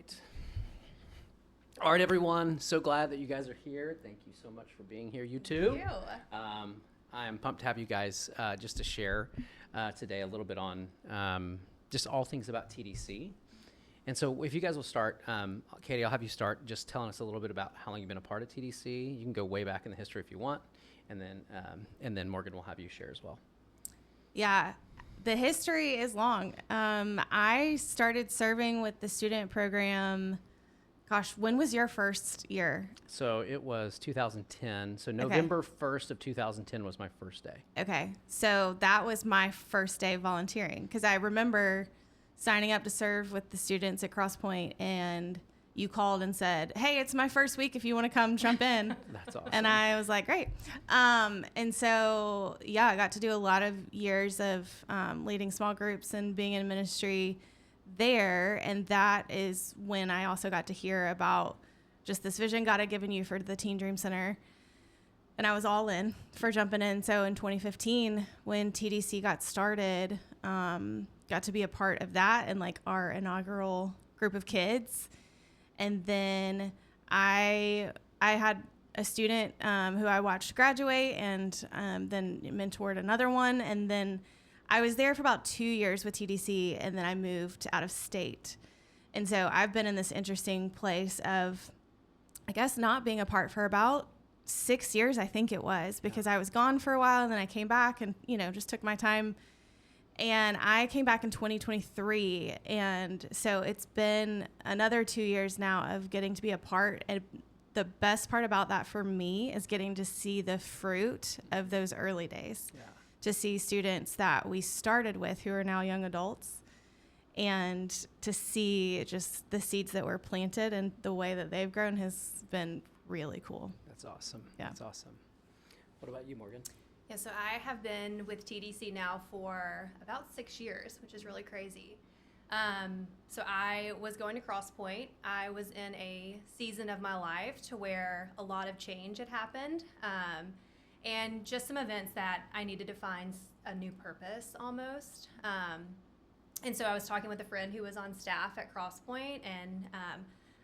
right. All right, everyone. So glad that you guys are here. Thank you so much for being here. You too. Thank you. I'm pumped to have you guys just to share today a little bit on just all things about TDC. And so if you guys will start, Katie, I'll have you start just telling us a little bit about how long you've been a part of TDC. You can go way back in the history if you want, and then Morgan will have you share as well. Yeah, the history is long. I started serving with the student program. Gosh, when was your first year? So it was 2010. So November 1st of 2010 was my first day. Okay, so that was my first day volunteering because I remember signing up to serve with the students at Cross Point, and you called and said, "Hey, it's my first week. If you want to come jump in." That's awesome. And I was like, "Great." And so, yeah, I got to do a lot of years of leading small groups and being in ministry there. And that is when I also got to hear about just this vision God had given you for the Teen Dream Center. And I was all in for jumping in. So in 2015, when TDC got started, got to be a part of that and like our inaugural group of kids. And then I had a student who I watched graduate and then mentored another one. And then I was there for about 2 years with TDC, and then I moved out of state. And so I've been in this interesting place of, I guess, not being a part for about 6 years, I think it was, because I was gone for a while, and then I came back and, just took my time. And I came back in 2023, and so it's been another 2 years now of getting to be a part. And the best part about that for me is getting to see the fruit of those early days. Yeah. To see students that we started with who are now young adults, and to see just the seeds that were planted and the way that they've grown has been really cool. That's awesome. Yeah. That's awesome. What about you, Morgan? Yeah, so I have been with TDC now for about 6 years, which is really crazy. So I was going to Cross Point. I was in a season of my life to where a lot of change had happened. And just some events that I needed to find a new purpose almost. And so I was talking with a friend who was on staff at Cross Point, and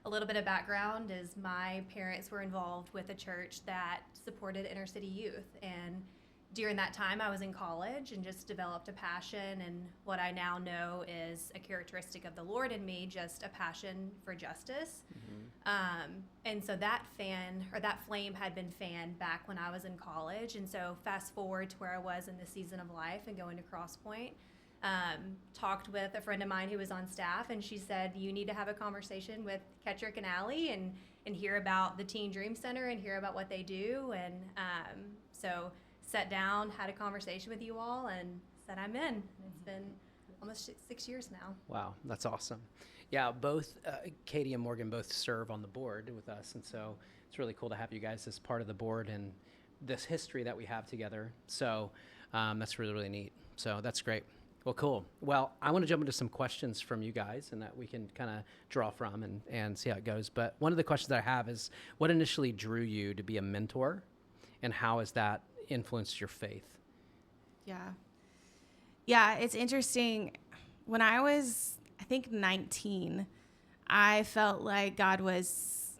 a little bit of background is my parents were involved with a church that supported inner city youth. And during that time I was in college and just developed a passion, and what I now know is a characteristic of the Lord in me, just a passion for justice. Mm-hmm. And so that flame had been fanned back when I was in college. And so fast forward to where I was in this season of life and going to Cross Point, talked with a friend of mine who was on staff, and she said, "You need to have a conversation with Ketric and Allie and hear about the Teen Dream Center and hear about what they do." And so sat down, had a conversation with you all, and said I'm in. It's been almost 6 years now. Wow, that's awesome. Yeah, both Katie and Morgan both serve on the board with us, and so it's really cool to have you guys as part of the board and this history that we have together. So that's really, really neat. So that's great. Well, cool. Well, I want to jump into some questions from you guys and that we can kind of draw from and see how it goes. But one of the questions that I have is, what initially drew you to be a mentor, and how has that influenced your faith? Yeah, it's interesting. When I was, I think, 19, I felt like God was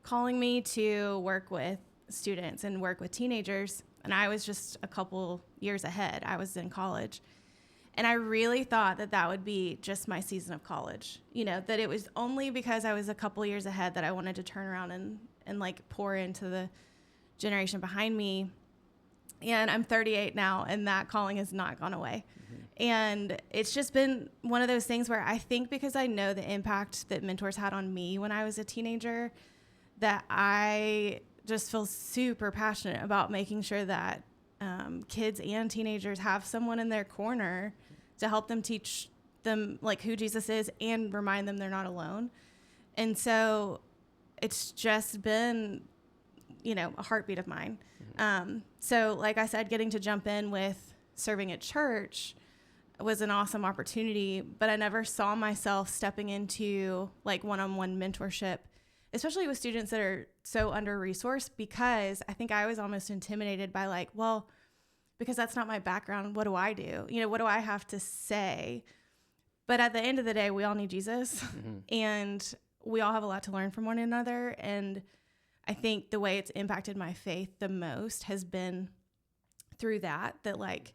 calling me to work with students and work with teenagers, and I was just a couple years ahead. I was in college, and I really thought that would be just my season of college, that it was only because I was a couple years ahead that I wanted to turn around and like pour into the generation behind me. And I'm 38 now, and that calling has not gone away. Mm-hmm. And it's just been one of those things where I think because I know the impact that mentors had on me when I was a teenager, that I just feel super passionate about making sure that kids and teenagers have someone in their corner to help them, teach them like who Jesus is and remind them they're not alone. And so it's just been a heartbeat of mine. Mm-hmm. So like I said, getting to jump in with serving at church was an awesome opportunity, but I never saw myself stepping into like one-on-one mentorship, especially with students that are so under-resourced, because I think I was almost intimidated by like, well, because that's not my background, what do I do? What do I have to say? But at the end of the day, we all need Jesus. Mm-hmm. And we all have a lot to learn from one another. And I think the way it's impacted my faith the most has been through that like,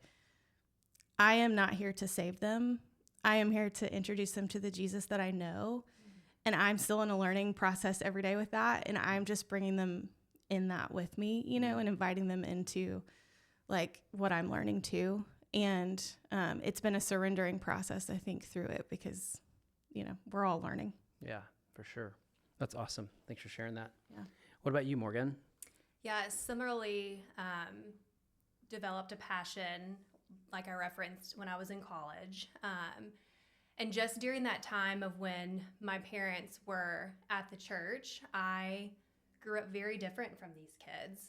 I am not here to save them. I am here to introduce them to the Jesus that I know. And I'm still in a learning process every day with that. And I'm just bringing them in that with me, you know, and inviting them into like what I'm learning too. And it's been a surrendering process, I think, through it because, you know, we're all learning. Yeah, for sure. That's awesome. Thanks for sharing that. Yeah. What about you, Morgan? Yeah, similarly, developed a passion, like I referenced, when I was in college. And just during that time of when my parents were at the church, I grew up very different from these kids.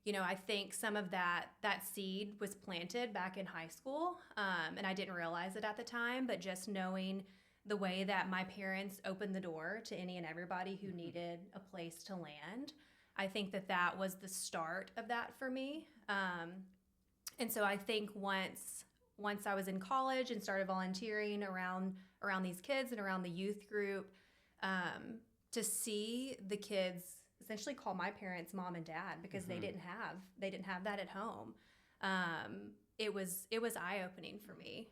You know, I think some of that seed was planted back in high school, and I didn't realize it at the time, but just knowing the way that my parents opened the door to any and everybody who needed a place to land, I think that was the start of that for me. And so I think once I was in college and started volunteering around these kids and around the youth group, to see the kids essentially call my parents mom and dad because they didn't have that at home. It was eye-opening for me.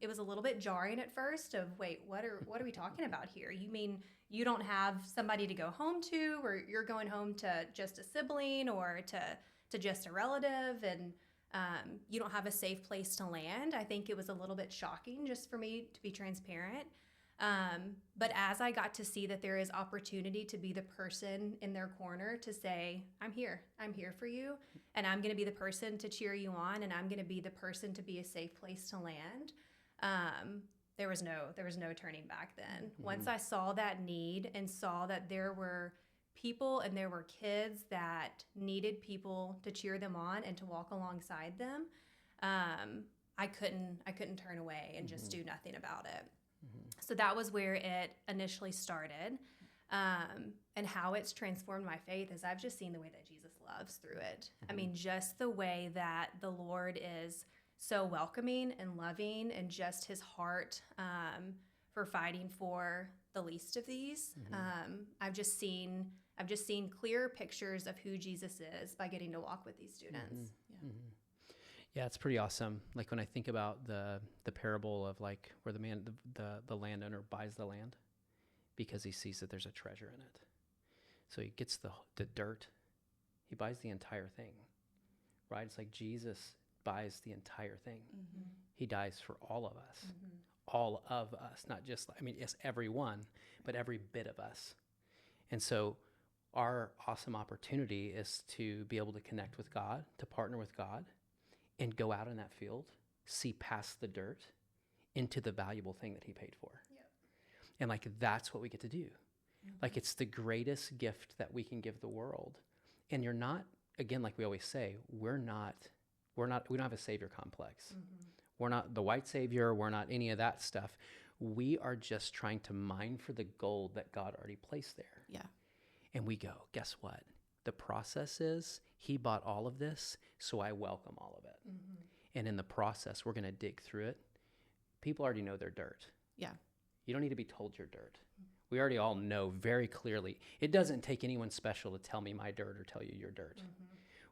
It was a little bit jarring at first of, wait, what are we talking about here? You mean you don't have somebody to go home to, or you're going home to just a sibling or to just a relative, and you don't have a safe place to land? I think it was a little bit shocking, just for me to be transparent. But as I got to see that there is opportunity to be the person in their corner to say, I'm here for you, and I'm going to be the person to cheer you on, and I'm going to be the person to be a safe place to land. There was no turning back then. Mm-hmm. Once I saw that need and saw that there were people and there were kids that needed people to cheer them on and to walk alongside them, I couldn't turn away and just do nothing about it. So that was where it initially started, and how it's transformed my faith is I've just seen the way that Jesus loves through it. I mean, just the way that the Lord is so welcoming and loving, and just his heart for fighting for the least of these. I've just seen clear pictures of who Jesus is by getting to walk with these students. Yeah, it's pretty awesome. Like when I think about the parable of like where the landowner buys the land because he sees that there's a treasure in it. So he gets the dirt. He buys the entire thing, right? It's like Jesus buys the entire thing. He dies for all of us, all of us, not just, yes, everyone, but every bit of us. And so our awesome opportunity is to be able to connect with God, to partner with God, and go out in that field, see past the dirt into the valuable thing that he paid for. Yep. And like, that's what we get to do. Like, it's the greatest gift that we can give the world. And you're not, again, like we always say, we don't have a savior complex. We're not the white savior. We're not any of that stuff. We are just trying to mine for the gold that God already placed there. Yeah. And we go, guess what? The process is he bought all of this, so I welcome all of it. And in the process, we're going to dig through it. People already know their dirt. Yeah. You don't need to be told your dirt. We already all know very clearly. It doesn't take anyone special to tell me my dirt or tell you your dirt.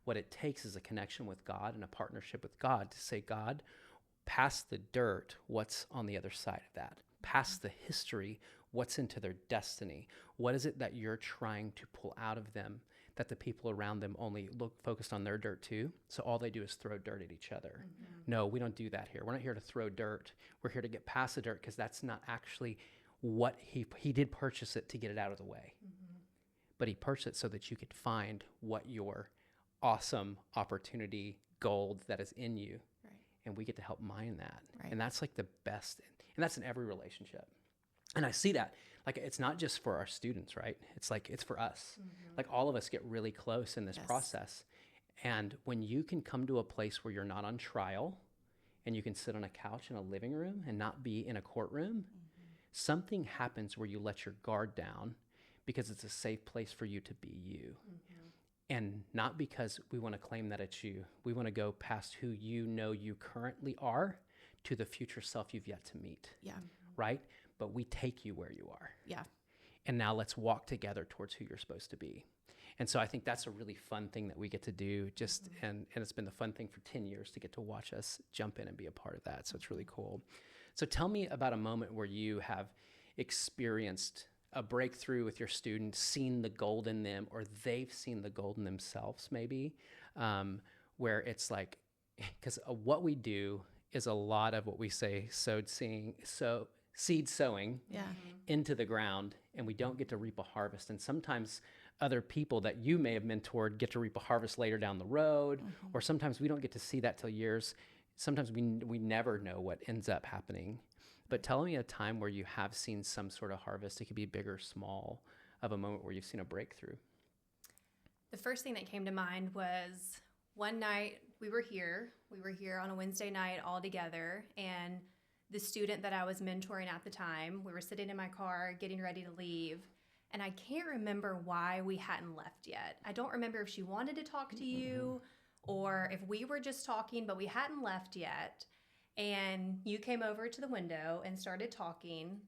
What it takes is a connection with God and a partnership with God to say, God, past the dirt, what's on the other side of that? Past the history, what's into their destiny? What is it that you're trying to pull out of them that the people around them only focused on their dirt too? So all they do is throw dirt at each other. No, we don't do that here. We're not here to throw dirt. We're here to get past the dirt, because that's not actually what he did purchase it to get it out of the way. But he purchased it so that you could find what your awesome opportunity gold that is in you. Right. And we get to help mine that. Right. And that's like the best. And that's in every relationship. And I see that, like, it's not just for our students, right? It's like, it's for us. Like, all of us get really close in this process. And when you can come to a place where you're not on trial and you can sit on a couch in a living room and not be in a courtroom, something happens where you let your guard down, because it's a safe place for you to be you. And not because we want to claim that it's you. We want to go past who you know you currently are to the future self you've yet to meet. Yeah. Right? but we take you where you are. Yeah. And now let's walk together towards who you're supposed to be. And so I think that's a really fun thing that we get to do, and it's been the fun thing for 10 years to get to watch us jump in and be a part of that. So it's really cool. So tell me about a moment where you have experienced a breakthrough with your students, seen the gold in them, or they've seen the gold in themselves maybe, where it's like, because what we do is a lot of what we say, seed sowing into the ground, and we don't get to reap a harvest. And sometimes other people that you may have mentored get to reap a harvest later down the road, or sometimes we don't get to see that till years. Sometimes we never know what ends up happening. But tell me a time where you have seen some sort of harvest. It could be big or small, of a moment where you've seen a breakthrough. The first thing that came to mind was one night we were here on a Wednesday night all together, and the student that I was mentoring at the time, we were sitting in my car getting ready to leave, and I can't remember why we hadn't left yet. I don't remember if she wanted to talk to you or if we were just talking, but we hadn't left yet. And you came over to the window and started talking.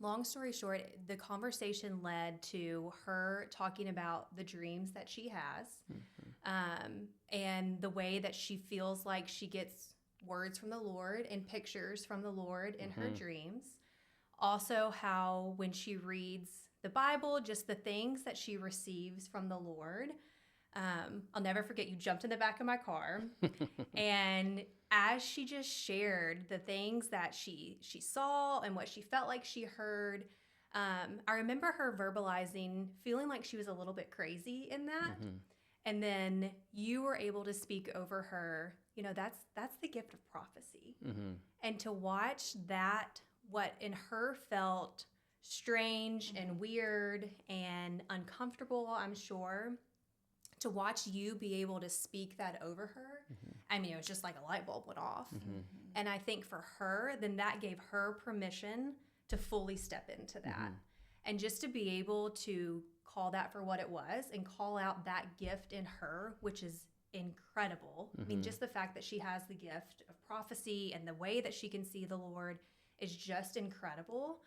Long story short, the conversation led to her talking about the dreams that she has, and the way that she feels like she gets words from the Lord and pictures from the Lord in her dreams. Also, how when she reads the Bible, just the things that she receives from the Lord. I'll never forget, you jumped in the back of my car, and as she just shared the things that she saw and what she felt like she heard, I remember her verbalizing, feeling like she was a little bit crazy in that. And then you were able to speak over her. You know, that's the gift of prophecy. And to watch that, what in her felt strange and weird and uncomfortable, I'm sure, to watch you be able to speak that over her, I mean, it was just like a light bulb went off. And I think for her, then that gave her permission to fully step into that. And just to be able to call that for what it was and call out that gift in her, which is incredible. I mean, just the fact that she has the gift of prophecy and the way that she can see the Lord is just incredible.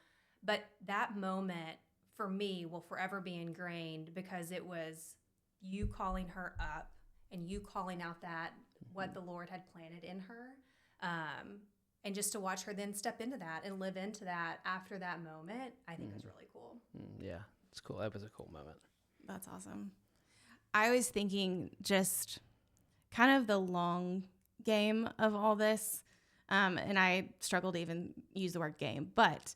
But that moment for me will forever be ingrained because it was you calling her up and you calling out that what the Lord had planted in her. And just to watch her then step into that and live into that after that moment, I think was really cool. Yeah, it's cool. That was a cool moment. That's awesome. I was thinking just kind of the long game of all this. And I struggle to even use the word game, but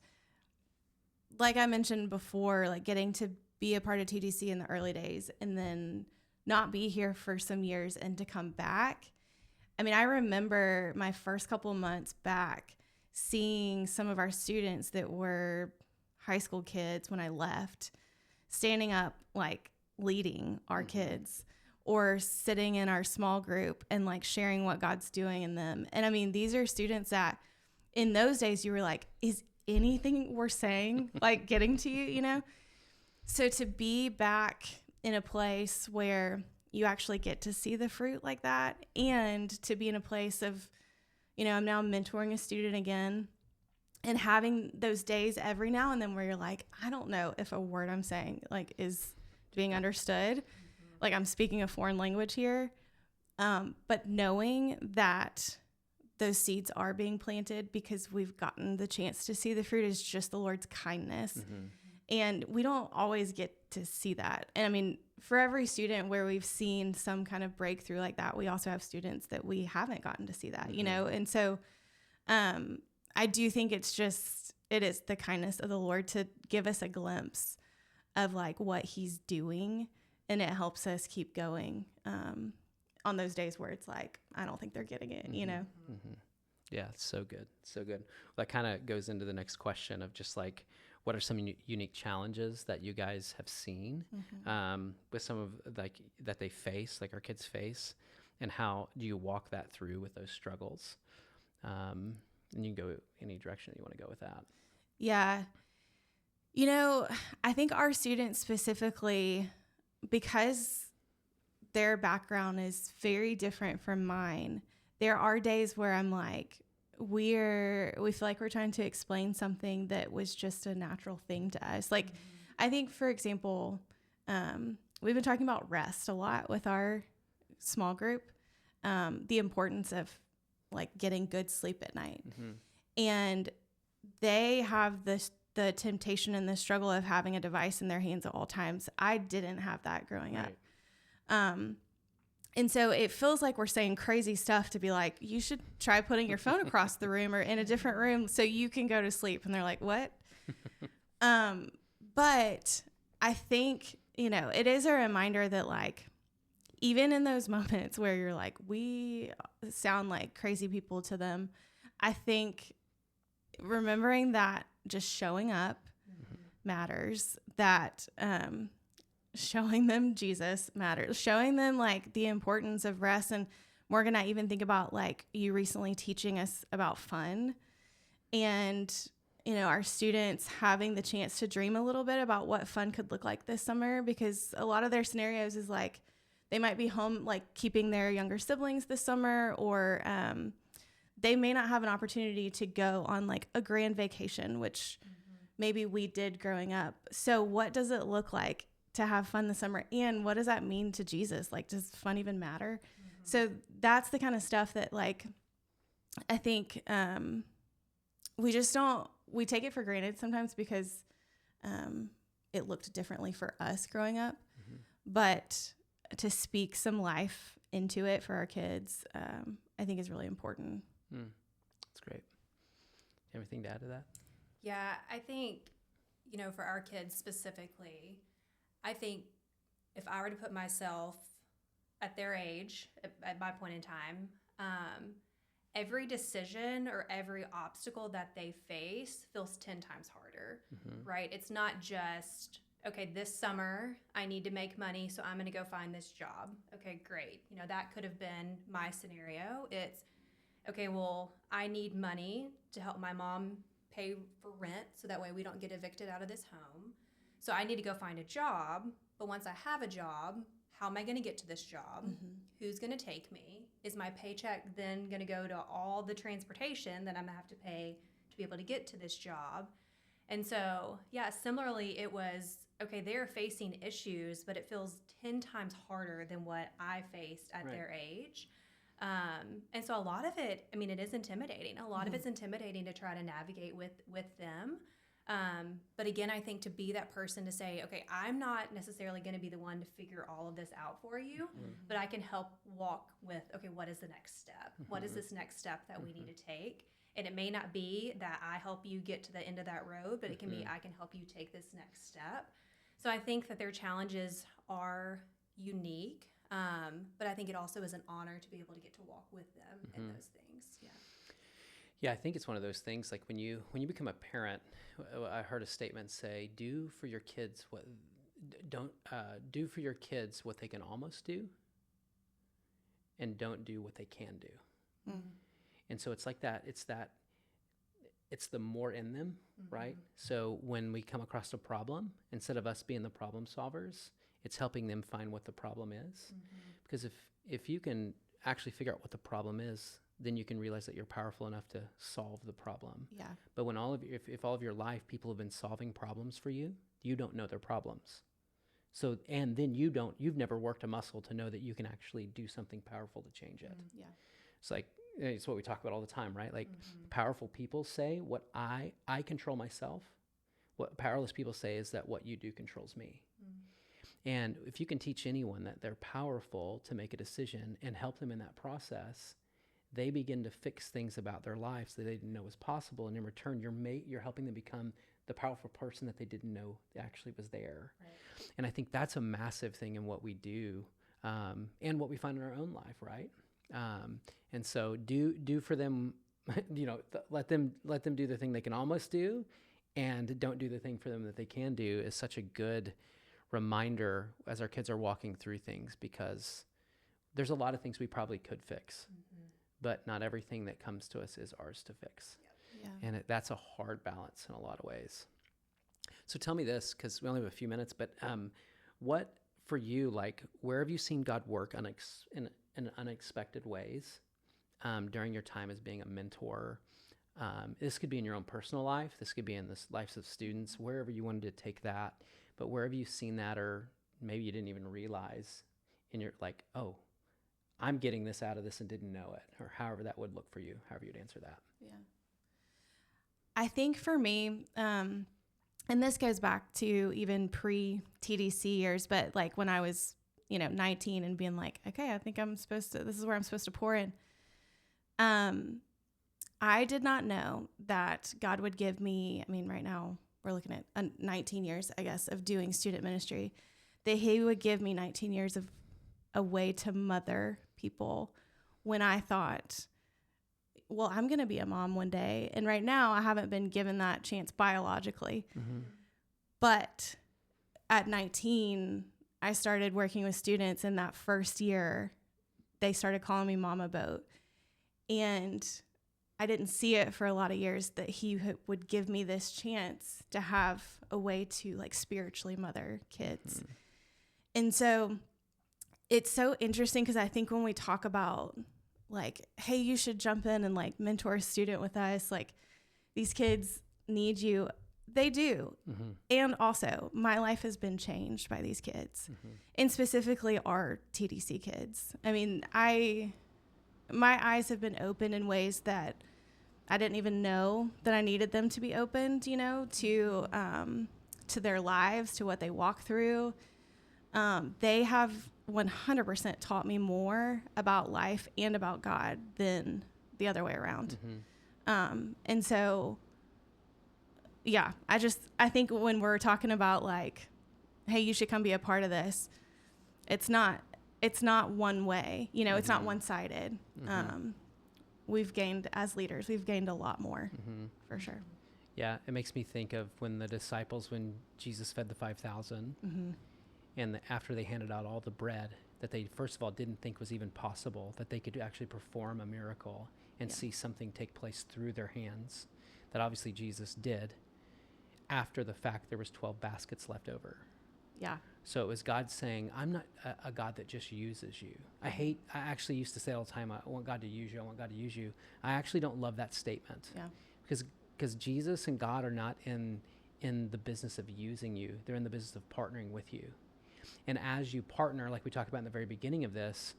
like I mentioned before, like getting to be a part of TDC in the early days and then not be here for some years and to come back. I mean, I remember my first couple months back seeing some of our students that were high school kids when I left standing up, like leading our kids or sitting in our small group and like sharing what God's doing in them. And I mean, these are students that in those days you were like, is anything we're saying like getting to you, you know? So to be back in a place where you actually get to see the fruit like that, and to be in a place of, you know, I'm now mentoring a student again and having those days every now and then where you're like, I don't know if a word I'm saying like is being understood. Like I'm speaking a foreign language here. But knowing that those seeds are being planted because we've gotten the chance to see the fruit is just the Lord's kindness. And we don't always get to see that. And I mean, for every student where we've seen some kind of breakthrough like that, we also have students that we haven't gotten to see that, you know? And so I do think it is the kindness of the Lord to give us a glimpse of like what he's doing. And it helps us keep going on those days where it's like, I don't think they're getting it, you know? Yeah, it's so good. So good. Well, that kind of goes into the next question of just like, what are some unique challenges that you guys have seen with some of like that they face, like our kids face, and how do you walk that through with those struggles? And you can go any direction you want to go with that. Yeah. You know, I think our students specifically, because their background is very different from mine, there are days where I'm like, we feel like we're trying to explain something that was just a natural thing to us. Like, I think, for example, we've been talking about rest a lot with our small group, the importance of like getting good sleep at night. And they have the temptation and the struggle of having a device in their hands at all times. I didn't have that growing up. And so it feels like we're saying crazy stuff to be like, you should try putting your phone across the room or in a different room so you can go to sleep. And they're like, what? But I think, it is a reminder that like, even in those moments where you're like, we sound like crazy people to them, I think remembering that just showing up matters, that showing them Jesus matters, showing them like the importance of rest. And Morgan, I even think about like you recently teaching us about fun and, our students having the chance to dream a little bit about what fun could look like this summer, because a lot of their scenarios is like they might be home like keeping their younger siblings this summer, or they may not have an opportunity to go on like a grand vacation, which maybe we did growing up. So what does it look like to have fun this summer? And what does that mean to Jesus? Like, does fun even matter? So that's the kind of stuff that like, I think we take it for granted sometimes because it looked differently for us growing up. But to speak some life into it for our kids, I think is really important. That's great. Anything to add to that? Yeah, I think, for our kids specifically, I think if I were to put myself at their age, at my point in time, every decision or every obstacle that they face feels 10 times harder, right? It's not just, okay, this summer I need to make money, so I'm going to go find this job. Okay, great. That could have been my scenario. It's, okay, well, I need money to help my mom pay for rent so that way we don't get evicted out of this home. So I need to go find a job. But once I have a job, how am I going to get to this job? Who's going to take me? Is my paycheck then going to go to all the transportation that I'm going to have to pay to be able to get to this job? And so, yeah, similarly, it was, okay, they're facing issues, but it feels 10 times harder than what I faced at their age. And so a lot of it, it is intimidating. A lot of it's intimidating to try to navigate with them. But again, I think to be that person to say, okay, I'm not necessarily going to be the one to figure all of this out for you, but I can help walk with, okay, what is the next step? What is this next step that we need to take? And it may not be that I help you get to the end of that road, but it can be I can help you take this next step. So I think that their challenges are unique. But I think it also is an honor to be able to get to walk with them in those things. Yeah. Yeah, I think it's one of those things like when you become a parent, I heard a statement say, do for your kids what they can almost do, and don't do what they can do. And so it's like that. It's the more in them, right? So when we come across a problem, instead of us being the problem solvers, it's helping them find what the problem is. Because if you can actually figure out what the problem is, then you can realize that you're powerful enough to solve the problem. Yeah. But when if all of your life people have been solving problems for you, you don't know their problems. So, and then you've never worked a muscle to know that you can actually do something powerful to change it. Yeah. It's like, it's what we talk about all the time, right? Like powerful people say what I control myself. What powerless people say is that what you do controls me. And if you can teach anyone that they're powerful to make a decision and help them in that process, they begin to fix things about their lives that they didn't know was possible. And in return, you're helping them become the powerful person that they didn't know actually was there. Right. And I think that's a massive thing in what we do and what we find in our own life, right? And so do for them, let them do the thing they can almost do, and don't do the thing for them that they can do is such a good reminder as our kids are walking through things, because there's a lot of things we probably could fix, but not everything that comes to us is ours to fix. Yeah. And that's a hard balance in a lot of ways. So tell me this, because we only have a few minutes, but what for you, like, where have you seen God work in unexpected ways? during your time as being a mentor. This could be in your own personal life. This could be in the lives of students, wherever you wanted to take that. But wherever you've seen that, or maybe you didn't even realize, and you're like, oh, I'm getting this out of this and didn't know it, or however that would look for you, however you'd answer that. Yeah. I think for me, and this goes back to even pre-TDC years, but like when I was, 19 and being like, okay, I think this is where I'm supposed to pour in. I did not know that God would give me, right now we're looking at 19 years, I guess, of doing student ministry, that he would give me 19 years of a way to mother people when I thought, well, I'm going to be a mom one day. And right now I haven't been given that chance biologically. Mm-hmm. But at 19, I started working with students, and that first year they started calling me Mama Boat. And I didn't see it for a lot of years that he would give me this chance to have a way to like spiritually mother kids. Mm-hmm. And so it's so interesting because I think when we talk about like, hey, you should jump in and like mentor a student with us, like these kids need you. They do. Mm-hmm. And also my life has been changed by these kids, mm-hmm. and specifically our TDC kids. My eyes have been opened in ways that I didn't even know that I needed them to be opened, to their lives, to what they walk through. They have 100% taught me more about life and about God than the other way around. Mm-hmm. And so, yeah, I think when we're talking about like, hey, you should come be a part of this, it's not one way, mm-hmm. It's not one-sided. Mm-hmm. As leaders, we've gained a lot more, mm-hmm. for sure. Yeah. It makes me think of when Jesus fed the 5,000, mm-hmm. and after they handed out all the bread that they, first of all, didn't think was even possible, that they could actually perform a miracle and see something take place through their hands, that obviously Jesus did. After the fact, there was 12 baskets left over. Yeah. So it was God saying, I'm not a God that just uses you. I actually used to say all the time, I want God to use you. I want God to use you. I actually don't love that statement. Yeah. Because Jesus and God are not in the business of using you. They're in the business of partnering with you. And as you partner, like we talked about in the very beginning of this,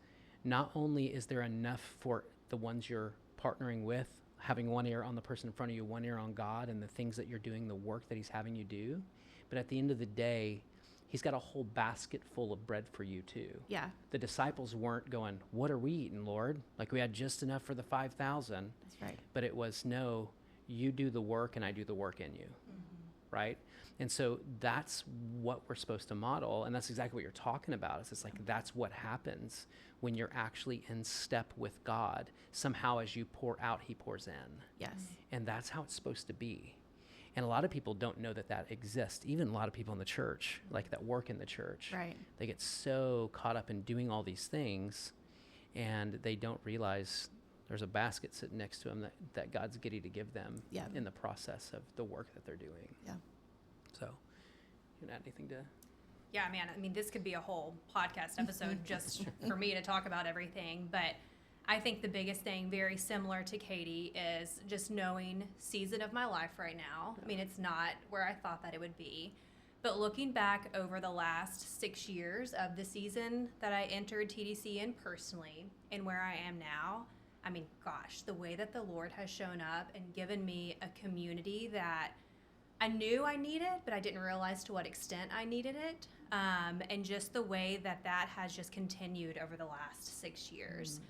not only is there enough for the ones you're partnering with, having one ear on the person in front of you, one ear on God and the things that you're doing, the work that he's having you do, but at the end of the day, he's got a whole basket full of bread for you too. Yeah. The disciples weren't going, what are we eating, Lord? Like we had just enough for the 5,000. That's right. But it was, no, you do the work and I do the work in you. Mm-hmm. Right? And so that's what we're supposed to model. And that's exactly what you're talking about. It's like, that's what happens when you're actually in step with God. Somehow as you pour out, he pours in. Yes. And that's how it's supposed to be. And a lot of people don't know that exists. Even a lot of people in the church, like that work in the church. Right. They get so caught up in doing all these things and they don't realize there's a basket sitting next to them that God's getting to give them in the process of the work that they're doing. Yeah. So, you add anything to? Yeah, man. This could be a whole podcast episode just for me to talk about everything. But I think the biggest thing, very similar to Katie, is just knowing season of my life right now. Yeah. It's not where I thought that it would be. But looking back over the last 6 years of the season that I entered TDC in personally and where I am now, gosh, the way that the Lord has shown up and given me a community that I knew I needed, but I didn't realize to what extent I needed it. And just the way that has just continued over the last 6 years.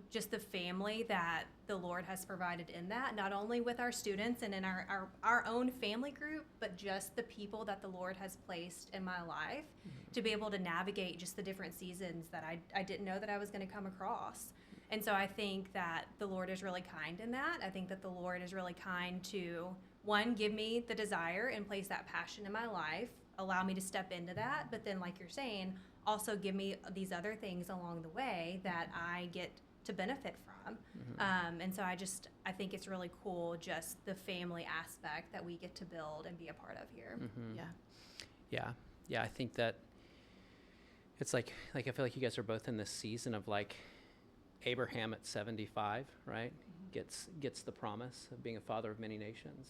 Just the family that the Lord has provided in that, not only with our students and in our own family group, but just the people that the Lord has placed in my life to be able to navigate just the different seasons that I didn't know that I was going to come across. And so I think that the Lord is really kind in that. I think that the Lord is really kind to, one, give me the desire and place that passion in my life, allow me to step into that, but then like you're saying, also give me these other things along the way that I get to benefit from. Mm-hmm. And so I think it's really cool, just the family aspect that we get to build and be a part of here. Mm-hmm. Yeah. I think that it's like I feel like you guys are both in this season of like, Abraham at 75, right, gets the promise of being a father of many nations.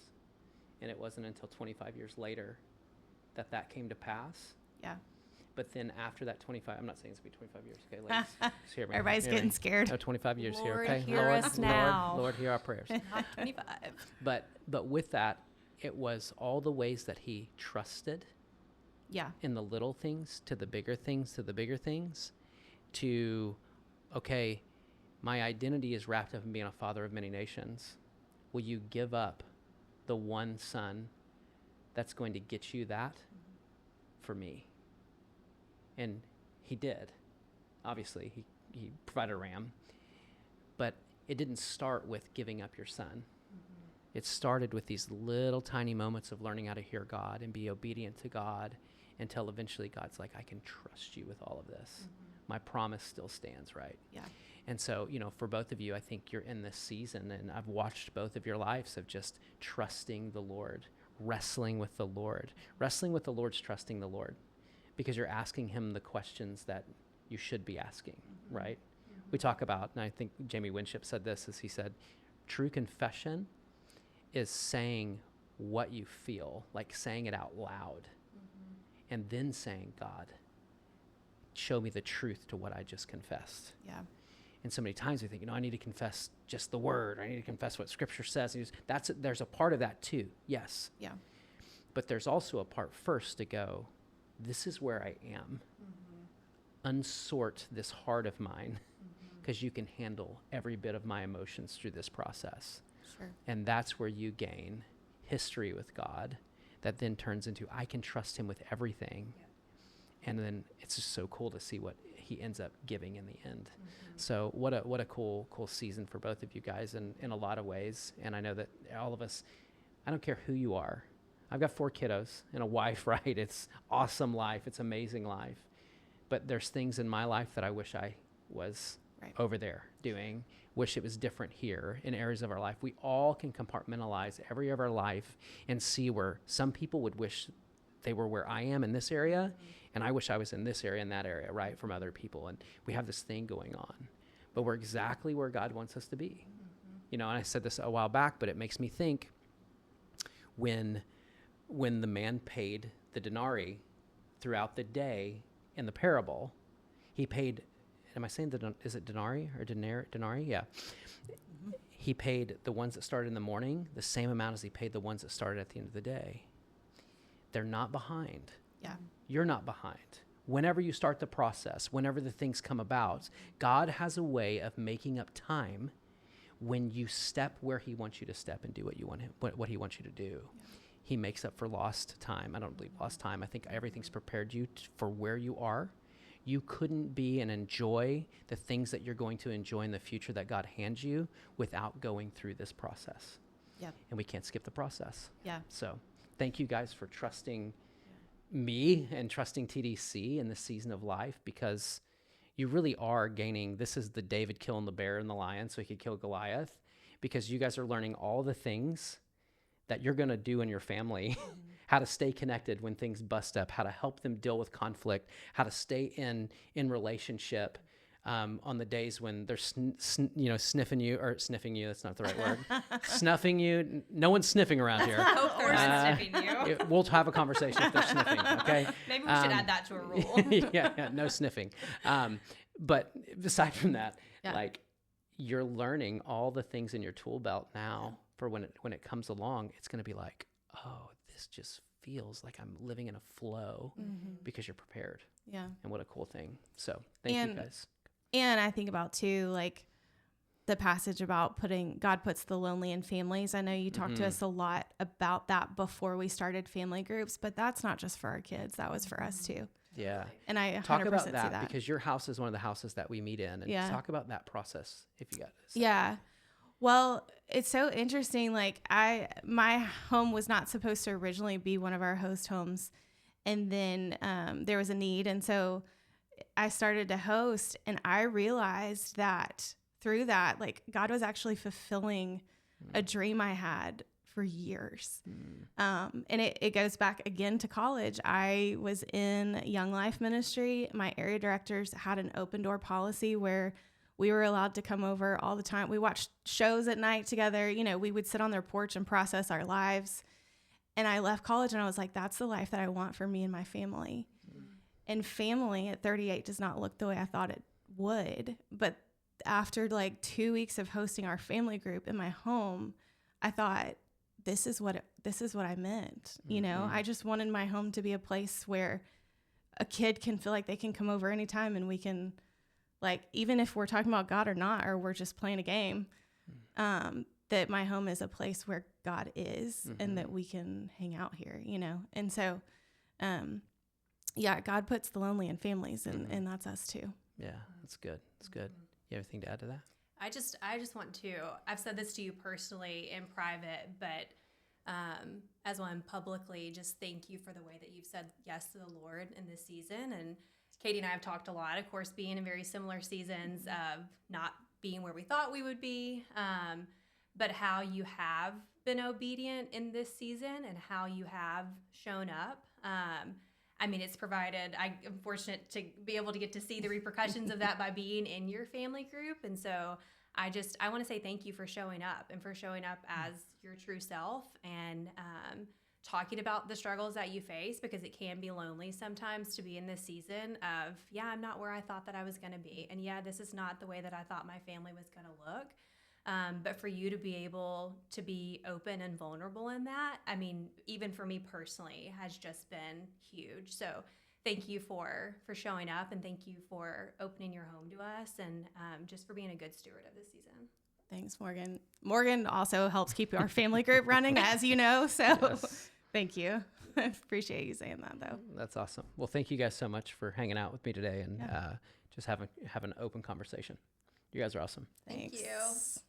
And it wasn't until 25 years later that came to pass. Yeah. But then after that 25, I'm not saying it's going to be 25 years, okay, ladies? Just hear me. Everybody's hear me. getting scared. No, 25 years Lord, here, okay? hear us now. Lord, hear our prayers. Not 25. But with that, it was all the ways that he trusted Yeah. in the little things to the bigger things to, okay, my identity is wrapped up in being a father of many nations. Will you give up the one son that's going to get you that for me? And he did. Obviously, he provided a ram. But it didn't start with giving up your son. It started with these little tiny moments of learning how to hear God and be obedient to God until eventually God's like, I can trust you with all of this. My promise still stands, right? Yeah. And so, for both of you, I think you're in this season, and I've watched both of your lives of just trusting the Lord, wrestling with the Lord. Wrestling with the Lord's trusting the Lord, because you're asking him the questions that you should be asking, right? We talk about, and I think Jamie Winship said this, as he said, true confession is saying what you feel, like saying it out loud, and then saying, God, show me the truth to what I just confessed. Yeah. And so many times we think, I need to confess just the word. I need to confess what Scripture says. There's a part of that too, yes. Yeah. But there's also a part first to go, this is where I am. Unsort this heart of mine, because you can handle every bit of my emotions through this process. Sure. And that's where you gain history with God that then turns into, I can trust him with everything. Yeah. And then it's just so cool to see what he ends up giving in the end. So what a cool season for both of you guys in a lot of ways. And I know that all of us, I don't care who you are. I've got 4 kiddos and a wife, right? It's awesome life. It's amazing life. But there's things in my life that I wish I was over there doing, wish it was different here in areas of our life. We all can compartmentalize every area of our life and see where some people would wish they were where I am in this area, and I wish I was in this area and that area, right, from other people. And we have this thing going on. But we're exactly where God wants us to be. And I said this a while back, but it makes me think when the man paid the denarii throughout the day in the parable, he paid, am I saying is it denarii or denarii? Yeah. He paid the ones that started in the morning the same amount as he paid the ones that started at the end of the day. They're not behind. Yeah. You're not behind. Whenever you start the process, whenever the things come about, God has a way of making up time when you step where he wants you to step and do what he wants you to do. Yeah. He makes up for lost time. I don't believe lost time. I think everything's prepared you for where you are. You couldn't be and enjoy the things that you're going to enjoy in the future that God hands you without going through this process. Yeah. And we can't skip the process. Yeah. So thank you guys for trusting me and trusting TDC in this season of life, because you really are gaining. This is the David killing the bear and the lion so he could kill Goliath, because you guys are learning all the things that you're going to do in your family, how to stay connected when things bust up, how to help them deal with conflict, how to stay in relationship on the days when they're sniffing you, that's not the right word, snuffing you. No one's sniffing around here. Or sniffing you. We'll have a conversation if they're sniffing, okay? Maybe we should add that to a rule. yeah, no sniffing. But aside from that, like, you're learning all the things in your tool belt now for when it comes along. It's going to be like, oh, this just feels like I'm living in a flow because you're prepared. Yeah. And what a cool thing. So thank you guys. And I think about too, like the passage about God puts the lonely in families. I know you talked to us a lot about that before we started family groups, but that's not just for our kids. That was for us too. Yeah. And I 100% talk about see that, that because your house is one of the houses that we meet in, and talk about that process if you got this. Yeah. Well, it's so interesting. Like my home was not supposed to originally be one of our host homes. And then there was a need. And so I started to host, and I realized that through that, like, God was actually fulfilling a dream I had for years. And it goes back again to college. I was in Young Life Ministry. My area directors had an open door policy where We were allowed to come over all the time. We watched shows at night together. You know, we would sit on their porch and process our lives. And I left college and I was like, that's the life that I want for me and my family. And family at 38 does not look the way I thought it would. But after like 2 weeks of hosting our family group in my home, I thought, this is what I meant. You know, I just wanted my home to be a place where a kid can feel like they can come over anytime, and we can, like, even if we're talking about God or not, or we're just playing a game, that my home is a place where God is and that we can hang out here, you know? And so, yeah, God puts the lonely in families, and that's us too. Yeah, that's good. That's good. You have anything to add to that? I just want to, I've said this to you personally in private, but as one publicly, just thank you for the way that you've said yes to the Lord in this season. And Katie and I have talked a lot, of course, being in very similar seasons of not being where we thought we would be, but how you have been obedient in this season and how you have shown up. I mean, it's provided, I'm fortunate to be able to get to see the repercussions of that by being in your family group. And so I want to say thank you for showing up and for showing up as your true self and talking about the struggles that you face, because it can be lonely sometimes to be in this season of, yeah, I'm not where I thought that I was going to be. And yeah, this is not the way that I thought my family was going to look. But for you to be able to be open and vulnerable in that, I mean, even for me personally, has just been huge. So thank you for showing up, and thank you for opening your home to us, and just for being a good steward of this season. Thanks, Morgan. Morgan also helps keep our family group running, as you know. So Yes. Thank you. I appreciate you saying that, though. That's awesome. Well, thank you guys so much for hanging out with me today and just have an open conversation. You guys are awesome. Thank you. Thanks.